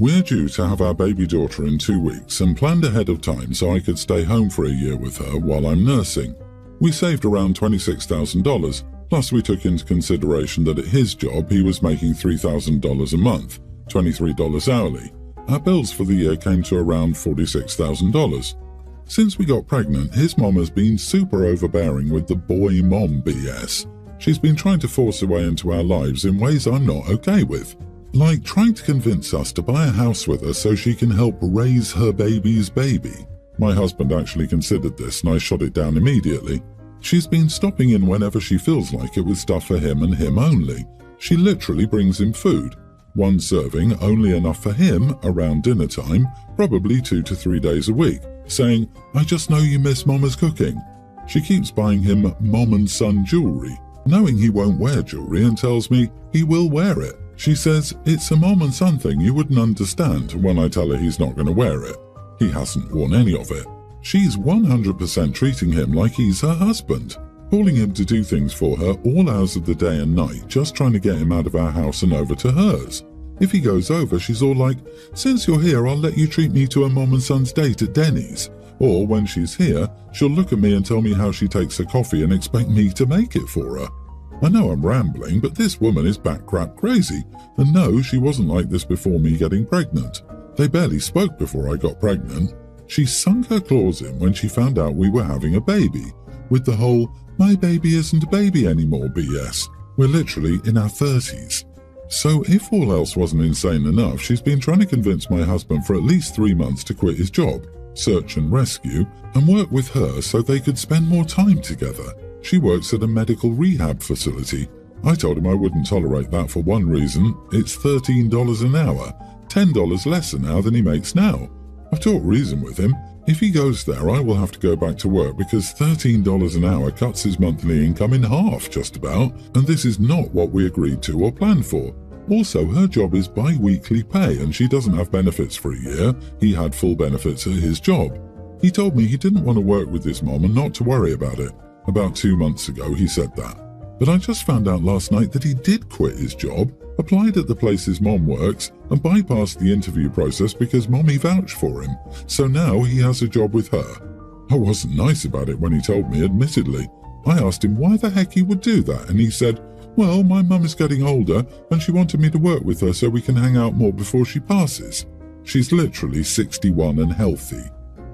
We're due to have our baby daughter in 2 weeks and planned ahead of time so I could stay home for a year with her while I'm nursing. We saved around $26,000, plus we took into consideration that at his job he was making $3,000 a month, $23 hourly. Our bills for the year came to around $46,000. Since we got pregnant, his mom has been super overbearing with the boy mom BS. She's been trying to force her way into our lives in ways I'm not okay with. Like trying to convince us to buy a house with her so she can help raise her baby's baby. My husband actually considered this and I shot it down immediately. She's been stopping in whenever she feels like it with stuff for him and him only. She literally brings him food. One serving, only enough for him, around dinner time, probably 2 to 3 days a week, saying, "I just know you miss Mama's cooking." She keeps buying him mom and son jewelry, knowing he won't wear jewelry, and tells me he will wear it. She says it's a mom and son thing you wouldn't understand when I tell her he's not going to wear it. He hasn't worn any of it. She's 100% treating him like he's her husband, calling him to do things for her all hours of the day and night, just trying to get him out of our house and over to hers. If he goes over, she's all like, "Since you're here, I'll let you treat me to a mom and son's date at Denny's." Or when she's here, she'll look at me and tell me how she takes her coffee and expect me to make it for her. I know I'm rambling, but this woman is back crap crazy. And no, she wasn't like this before me getting pregnant. They barely spoke before I got pregnant. She sunk her claws in when she found out we were having a baby, with the whole, "my baby isn't a baby anymore" BS. We're literally in our 30s. So if all else wasn't insane enough, she's been trying to convince my husband for at least 3 months to quit his job, search and rescue, and work with her so they could spend more time together. She works at a medical rehab facility. I told him I wouldn't tolerate that for one reason. It's $13 an hour, $10 less an hour than he makes now. I've talked reason with him. If he goes there, I will have to go back to work because $13 an hour cuts his monthly income in half just about, and this is not what we agreed to or planned for. Also, her job is bi-weekly pay and she doesn't have benefits for a year. He had full benefits at his job. He told me he didn't want to work with his mom and not to worry about it. About 2 months ago, he said that. But I just found out last night that he did quit his job, applied at the place his mom works, and bypassed the interview process because mommy vouched for him. So now he has a job with her. I wasn't nice about it when he told me, admittedly. I asked him why the heck he would do that, and he said, "Well, my mum is getting older, and she wanted me to work with her so we can hang out more before she passes. She's literally 61 and healthy."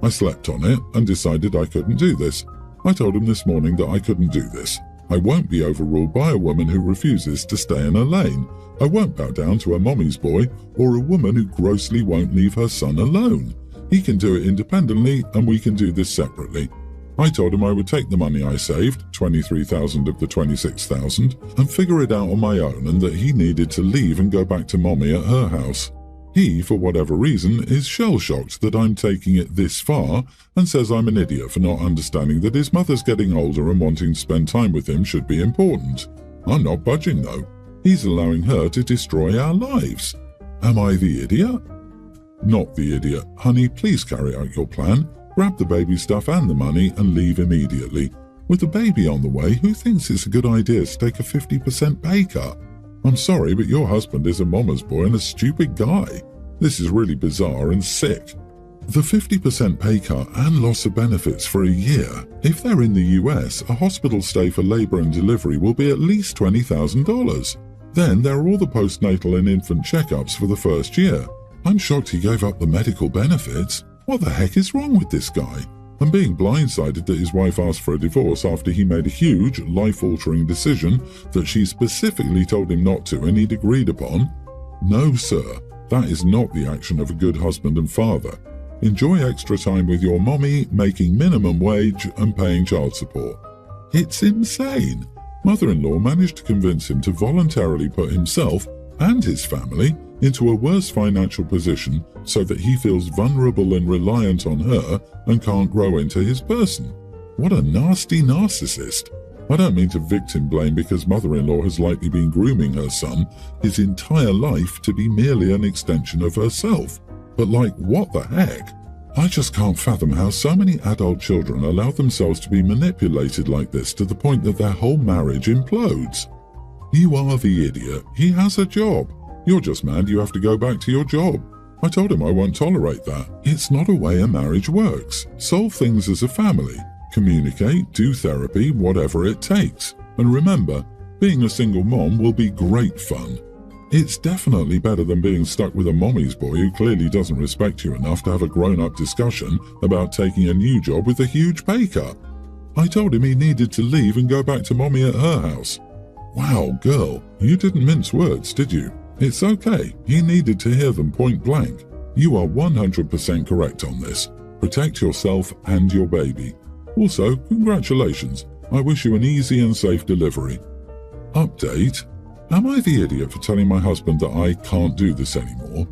I slept on it and decided I couldn't do this. I told him this morning that I couldn't do this. I won't be overruled by a woman who refuses to stay in her lane. I won't bow down to a mommy's boy or a woman who grossly won't leave her son alone. He can do it independently and we can do this separately. I told him I would take the money I saved, $23,000 of the $26,000, and figure it out on my own, and that he needed to leave and go back to mommy at her house. He, for whatever reason, is shell-shocked that I'm taking it this far and says I'm an idiot for not understanding that his mother's getting older and wanting to spend time with him should be important. I'm not budging though. He's allowing her to destroy our lives. Am I the idiot? Not the idiot. Honey, please carry out your plan. Grab the baby stuff and the money and leave immediately. With the baby on the way, who thinks it's a good idea to take a 50% pay cut? I'm sorry, but your husband is a mama's boy and a stupid guy. This is really bizarre and sick. The 50% pay cut and loss of benefits for a year. If they're in the US, a hospital stay for labor and delivery will be at least $20,000. Then there are all the postnatal and infant checkups for the first year. I'm shocked he gave up the medical benefits. What the heck is wrong with this guy? And being blindsided that his wife asked for a divorce after he made a huge, life-altering decision that she specifically told him not to and he'd agreed upon. No, sir, that is not the action of a good husband and father. Enjoy extra time with your mommy, making minimum wage and paying child support. It's insane. Mother-in-law managed to convince him to voluntarily put himself and his family into a worse financial position so that he feels vulnerable and reliant on her and can't grow into his person. What a nasty narcissist. I don't mean to victim blame because mother-in-law has likely been grooming her son his entire life to be merely an extension of herself. But like, what the heck? I just can't fathom how so many adult children allow themselves to be manipulated like this to the point that their whole marriage implodes. You are the idiot. He has a job. You're just mad you have to go back to your job. I told him I won't tolerate that. It's not a way a marriage works. Solve things as a family. Communicate, do therapy, whatever it takes. And remember, being a single mom will be great fun. It's definitely better than being stuck with a mommy's boy who clearly doesn't respect you enough to have a grown-up discussion about taking a new job with a huge pay cut. I told him he needed to leave and go back to mommy at her house. Wow, girl, you didn't mince words, did you? It's okay. He needed to hear them point blank. You are 100% correct on this. Protect yourself and your baby. Also, congratulations. I wish you an easy and safe delivery. Update. Am I the idiot for telling my husband that I can't do this anymore?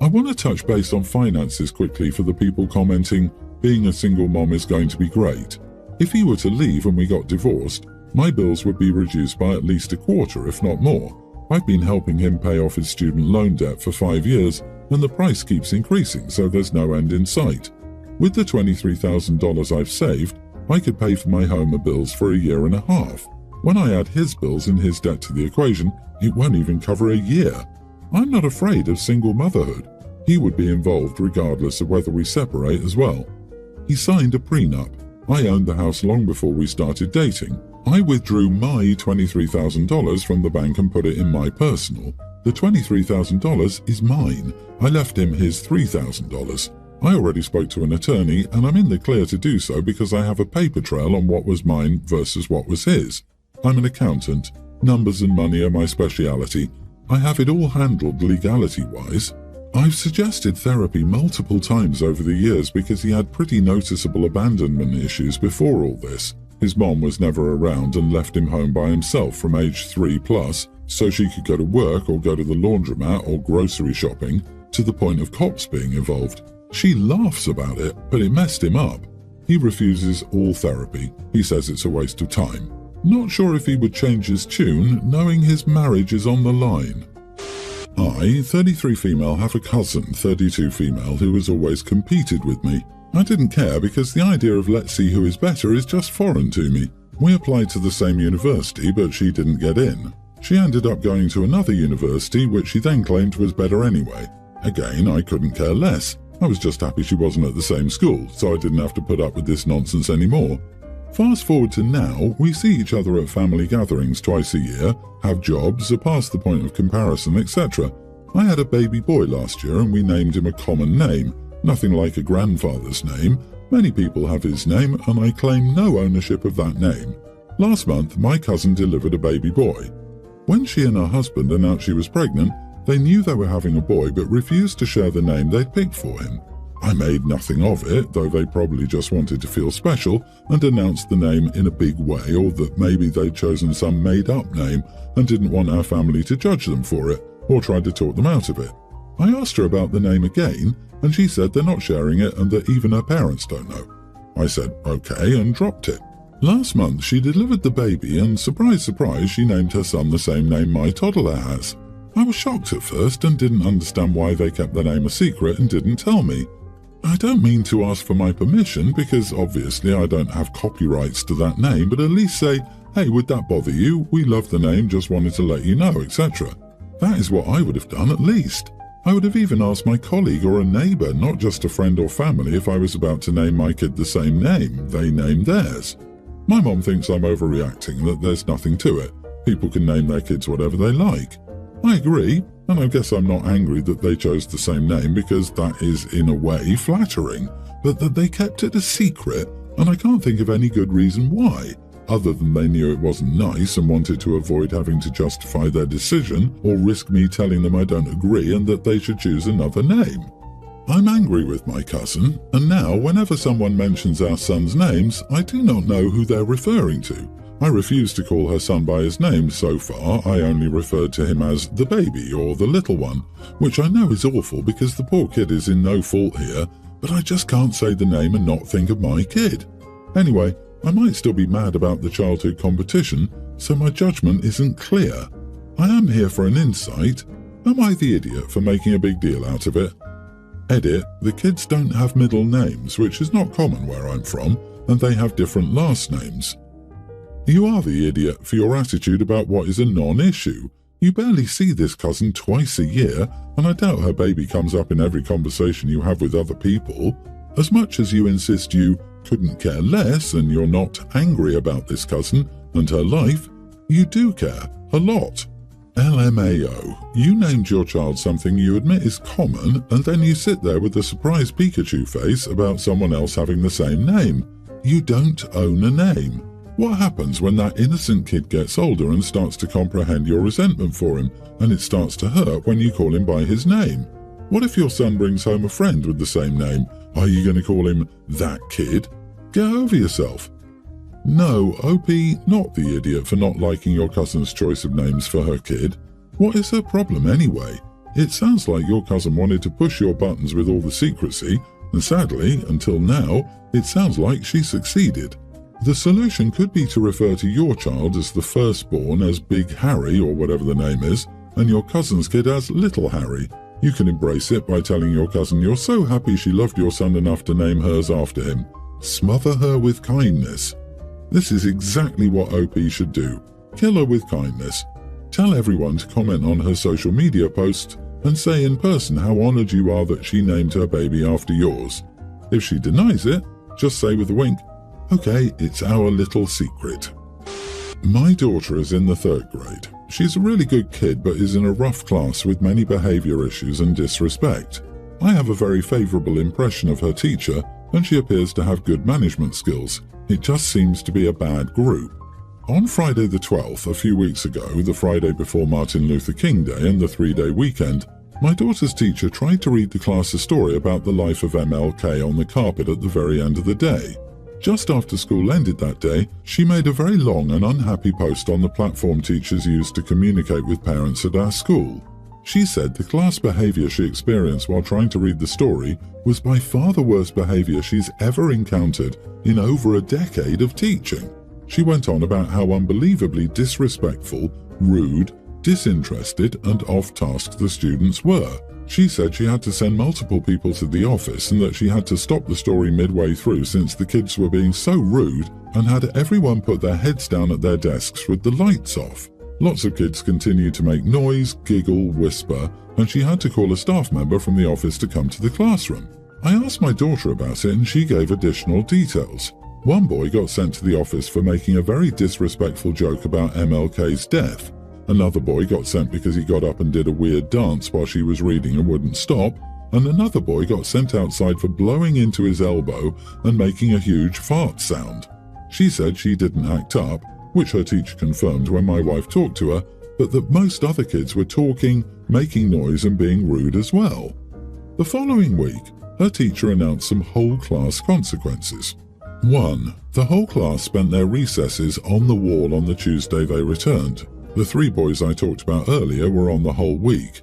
I want to touch base on finances quickly for the people commenting, being a single mom is going to be great. If he were to leave and we got divorced, my bills would be reduced by at least a quarter, if not more. I've been helping him pay off his student loan debt for 5 years, and the price keeps increasing, so there's no end in sight. With the $23,000 I've saved, I could pay for my home bills for a year and a half. When I add his bills and his debt to the equation, it won't even cover a year. I'm not afraid of single motherhood. He would be involved regardless of whether we separate as well. He signed a prenup. I owned the house long before we started dating. I withdrew my $23,000 from the bank and put it in my personal. The $23,000 is mine. I left him his $3,000. I already spoke to an attorney and I'm in the clear to do so because I have a paper trail on what was mine versus what was his. I'm an accountant. Numbers and money are my speciality. I have it all handled legality-wise. I've suggested therapy multiple times over the years because he had pretty noticeable abandonment issues before all this. His mom was never around and left him home by himself from age 3+ so she could go to work or go to the laundromat or grocery shopping, to the point of cops being involved. She laughs about it, but it messed him up. He refuses all therapy. He says it's a waste of time. Not sure if he would change his tune, knowing his marriage is on the line. I, 33 female, have a cousin, 32 female, who has always competed with me. I didn't care because the idea of let's see who is better is just foreign to me. We applied to the same university, but she didn't get in. She ended up going to another university, which she then claimed was better anyway. Again, I couldn't care less. I was just happy she wasn't at the same school, so I didn't have to put up with this nonsense anymore. Fast forward to now, we see each other at family gatherings twice a year, have jobs, are past the point of comparison, etc. I had a baby boy last year and we named him a common name, nothing like a grandfather's name. Many people have his name and I claim no ownership of that name. Last month, my cousin delivered a baby boy. When she and her husband announced she was pregnant, they knew they were having a boy but refused to share the name they'd picked for him. I made nothing of it, though they probably just wanted to feel special, and announced the name in a big way, or that maybe they'd chosen some made-up name and didn't want our family to judge them for it, or tried to talk them out of it. I asked her about the name again, and she said they're not sharing it and that even her parents don't know. I said okay and dropped it. Last month she delivered the baby and surprise, surprise, she named her son the same name my toddler has. I was shocked at first and didn't understand why they kept the name a secret and didn't tell me. I don't mean to ask for my permission because obviously I don't have copyrights to that name, but at least say, hey, would that bother you? We love the name, just wanted to let you know, etc. That is what I would have done at least. I would have even asked my colleague or a neighbour, not just a friend or family, if I was about to name my kid the same name. They named theirs. My mom thinks I'm overreacting and that there's nothing to it. People can name their kids whatever they like. I agree, and I guess I'm not angry that they chose the same name because that is, in a way, flattering, but that they kept it a secret, and I can't think of any good reason why, other than they knew it wasn't nice and wanted to avoid having to justify their decision or risk me telling them I don't agree and that they should choose another name. I'm angry with my cousin, and now whenever someone mentions our son's names, I do not know who they're referring to. I refuse to call her son by his name so far. I only referred to him as the baby or the little one, which I know is awful because the poor kid is in no fault here, but I just can't say the name and not think of my kid. Anyway, I might still be mad about the childhood competition, so my judgment isn't clear. I am here for an insight. Am I the idiot for making a big deal out of it? Edit, the kids don't have middle names, which is not common where I'm from, and they have different last names. You are the idiot for your attitude about what is a non-issue. You barely see this cousin twice a year, and I doubt her baby comes up in every conversation you have with other people. As much as you insist you couldn't care less and you're not angry about this cousin and her life, you do care a lot. LMAO, you named your child something you admit is common, and then you sit there with a surprised Pikachu face about someone else having the same name. You don't own a name. What happens when that innocent kid gets older and starts to comprehend your resentment for him, and it starts to hurt when you call him by his name? What if your son brings home a friend with the same name? Are you going to call him that kid? Get over yourself. No, OP, not the idiot for not liking your cousin's choice of names for her kid. What is her problem anyway? It sounds like your cousin wanted to push your buttons with all the secrecy, and sadly, until now, it sounds like she succeeded. The solution could be to refer to your child as the firstborn as Big Harry or whatever the name is, and your cousin's kid as Little Harry. You can embrace it by telling your cousin you're so happy she loved your son enough to name hers after him. Smother her with kindness. This is exactly what OP should do. Kill her with kindness. Tell everyone to comment on her social media posts and say in person how honored you are that she named her baby after yours. If she denies it, just say with a wink, "Okay, it's our little secret." My daughter is in the 3rd grade. She's a really good kid but is in a rough class with many behavior issues and disrespect. I have a very favorable impression of her teacher, and she appears to have good management skills. It just seems to be a bad group. On Friday the 12th, a few weeks ago, the Friday before Martin Luther King Day and the 3-day weekend, my daughter's teacher tried to read the class a story about the life of MLK on the carpet at the very end of the day. Just after school ended that day, she made a very long and unhappy post on the platform teachers used to communicate with parents at our school. She said the class behavior she experienced while trying to read the story was by far the worst behavior she's ever encountered in over a decade of teaching. She went on about how unbelievably disrespectful, rude, disinterested, and off-task the students were. She said she had to send multiple people to the office and that she had to stop the story midway through since the kids were being so rude, and had everyone put their heads down at their desks with the lights off. Lots of kids continued to make noise, giggle, whisper, and she had to call a staff member from the office to come to the classroom. I asked my daughter about it and she gave additional details. One boy got sent to the office for making a very disrespectful joke about MLK's death. Another boy got sent because he got up and did a weird dance while she was reading and wouldn't stop, and another boy got sent outside for blowing into his elbow and making a huge fart sound. She said she didn't act up, which her teacher confirmed when my wife talked to her, but that most other kids were talking, making noise and being rude as well. The following week, her teacher announced some whole class consequences. 1. The whole class spent their recesses on the wall on the Tuesday they returned. The 3 boys I talked about earlier were on the whole week.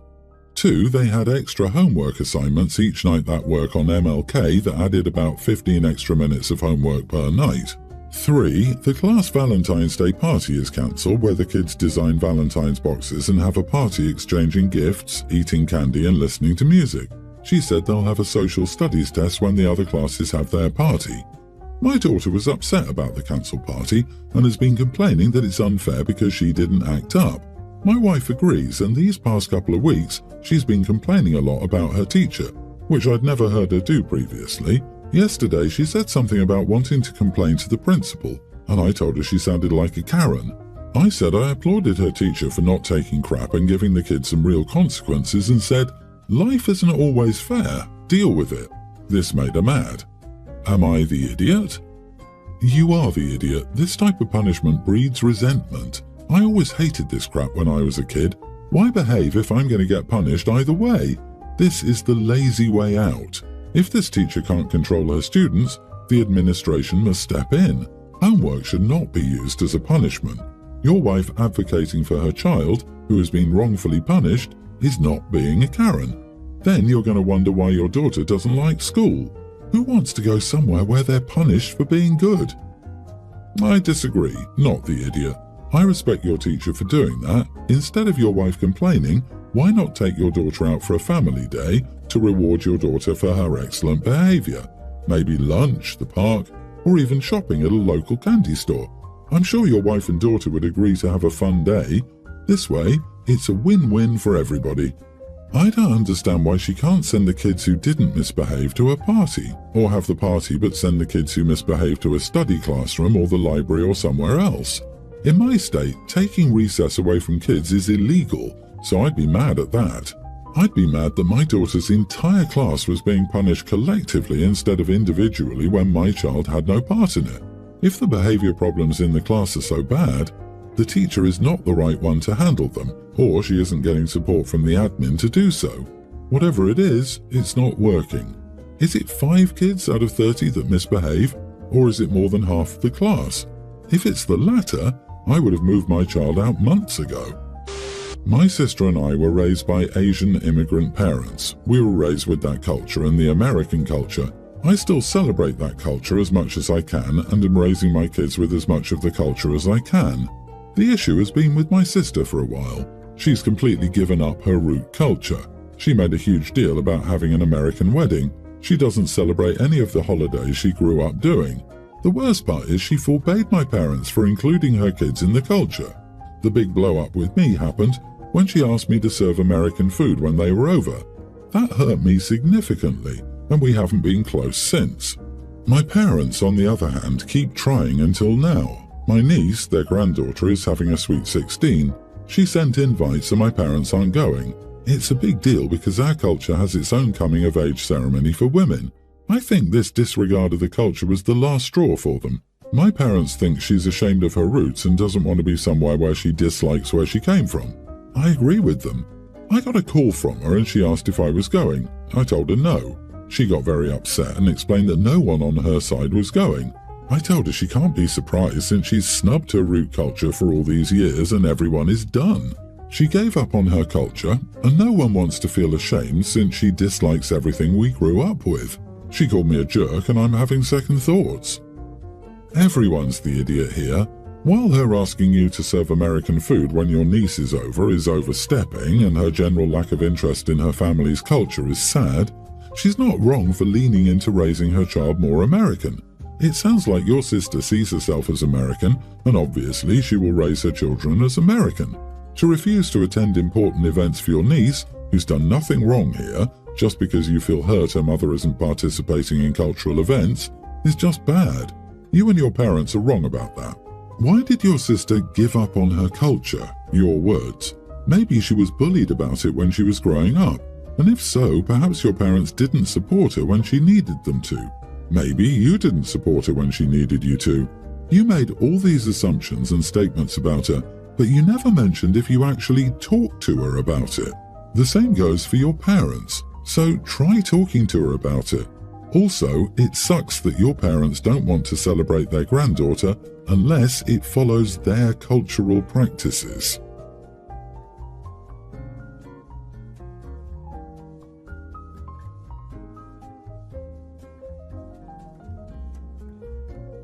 2. They had extra homework assignments each night that work on MLK that added about 15 extra minutes of homework per night. 3. The class Valentine's Day party is cancelled, where the kids design Valentine's boxes and have a party exchanging gifts, eating candy and listening to music. She said they'll have a social studies test when the other classes have their party. My daughter was upset about the cancelled party and has been complaining that it's unfair because she didn't act up. My wife agrees, and these past couple of weeks she's been complaining a lot about her teacher, which I'd never heard her do previously. Yesterday she said something about wanting to complain to the principal, and I told her she sounded like a Karen. I said I applauded her teacher for not taking crap and giving the kids some real consequences and said, "Life isn't always fair, deal with it." This made her mad. Am I the idiot? You are the idiot. This type of punishment breeds resentment. I always hated this crap when I was a kid. Why behave if I'm going to get punished either way? This is the lazy way out. If this teacher can't control her students, the administration must step in. Homework should not be used as a punishment. Your wife advocating for her child, who has been wrongfully punished, is not being a Karen. Then you're going to wonder why your daughter doesn't like school. Who wants to go somewhere where they're punished for being good? I disagree, not the idiot. I respect your teacher for doing that. Instead of your wife complaining, why not take your daughter out for a family day to reward your daughter for her excellent behavior? Maybe lunch, the park, or even shopping at a local candy store. I'm sure your wife and daughter would agree to have a fun day. This way, It's a win-win for everybody. I don't understand why she can't send the kids who didn't misbehave to a party, or have the party but send the kids who misbehaved to a study classroom or the library or somewhere else. In my state, taking recess away from kids is illegal, so I'd be mad at that. I'd be mad that my daughter's entire class was being punished collectively instead of individually when my child had no part in it. If the behavior problems in the class are so bad, the teacher is not the right one to handle them, or she isn't getting support from the admin to do so. Whatever it is, it's not working. Is it 5 kids out of 30 that misbehave, or is it more than half the class? If it's the latter, I would have moved my child out months ago. My sister and I were raised by Asian immigrant parents. We were raised with that culture and the American culture. I still celebrate that culture as much as I can and am raising my kids with as much of the culture as I can. The issue has been with my sister for a while. She's completely given up her root culture. She made a huge deal about having an American wedding. She doesn't celebrate any of the holidays she grew up doing. The worst part is she forbade my parents for including her kids in the culture. The big blow-up with me happened when she asked me to serve American food when they were over. That hurt me significantly, and we haven't been close since. My parents, on the other hand, keep trying until now. My niece, their granddaughter, is having a sweet 16. She sent invites and my parents aren't going. It's a big deal because our culture has its own coming-of-age ceremony for women. I think this disregard of the culture was the last straw for them. My parents think she's ashamed of her roots and doesn't want to be somewhere where she dislikes where she came from. I agree with them. I got a call from her and she asked if I was going. I told her no. She got very upset and explained that no one on her side was going. I told her she can't be surprised since she's snubbed her root culture for all these years and everyone is done. She gave up on her culture and no one wants to feel ashamed since she dislikes everything we grew up with. She called me a jerk and I'm having second thoughts. Everyone's the idiot here. While her asking you to serve American food when your niece is over is overstepping and her general lack of interest in her family's culture is sad, she's not wrong for leaning into raising her child more American. It sounds like your sister sees herself as American, and obviously she will raise her children as American. To refuse to attend important events for your niece, who's done nothing wrong here, just because you feel hurt her mother isn't participating in cultural events, is just bad. You and your parents are wrong about that. Why did your sister give up on her culture? Your words. Maybe she was bullied about it when she was growing up, and if so, perhaps your parents didn't support her when she needed them to. Maybe you didn't support her when she needed you to. You made all these assumptions and statements about her, but you never mentioned if you actually talked to her about it. The same goes for your parents, so try talking to her about it. Also, it sucks that your parents don't want to celebrate their granddaughter unless it follows their cultural practices.